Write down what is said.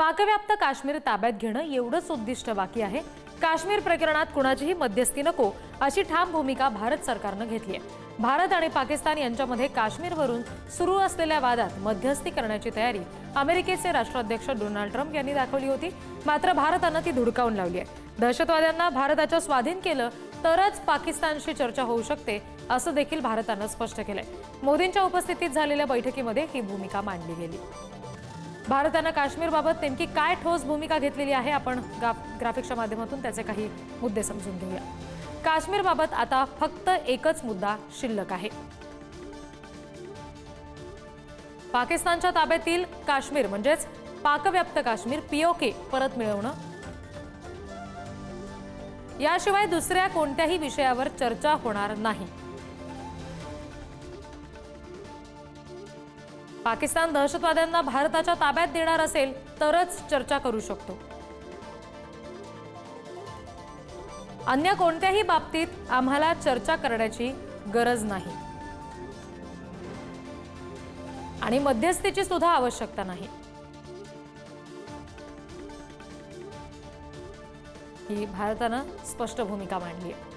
पाकव्याप्त काश्मीर ताब्यात घेणं एवढंच उद्दिष्ट बाकी आहे। काश्मीर प्रकरणात कुणाचीही मध्यस्थी नको अशी ठाम भूमिका भारत सरकारनं घेतली आहे। भारत आणि पाकिस्तान यांच्यामध्ये काश्मीरवरून सुरू असलेल्या वादात मध्यस्थी करण्याची तयारी अमेरिकेचे राष्ट्राध्यक्ष डोनाल्ड ट्रम्प यांनी दाखवली होती, मात्र भारतानं ती धुडकावून लावली आहे। दहशतवाद्यांना भारताच्या स्वाधीन केलं तरच पाकिस्तानशी चर्चा होऊ शकते असं देखील भारतानं स्पष्ट केलंय। मोदींच्या उपस्थितीत झालेल्या बैठकीमध्ये ही भूमिका मांडली गेली। भारतानं काश्मीरबाबत नेमकी काय ठोस भूमिका घेतलेली आहे, आपण ग्राफिक्सच्या माध्यमातून त्याचे काही मुद्दे समजून घेऊया। काश्मीरबाबत आता फक्त एकच मुद्दा शिल्लक आहे। पाकिस्तानच्या ताब्यातील काश्मीर म्हणजेच पाकव्याप्त काश्मीर पीओके परत मिळवणं, याशिवाय दुसऱ्या कोणत्याही विषयावर चर्चा होणार नाही। पाकिस्तान दहशतवाद्यांना भारताच्या ताब्यात देणार असेल तरच चर्चा करू शकतो, अन्य कोणत्याही बाबतीत आम्हाला चर्चा करण्याची गरज नाही आणि मध्यस्थीची सुद्धा आवश्यकता नाही। ही भारतानं स्पष्ट भूमिका मांडली आहे।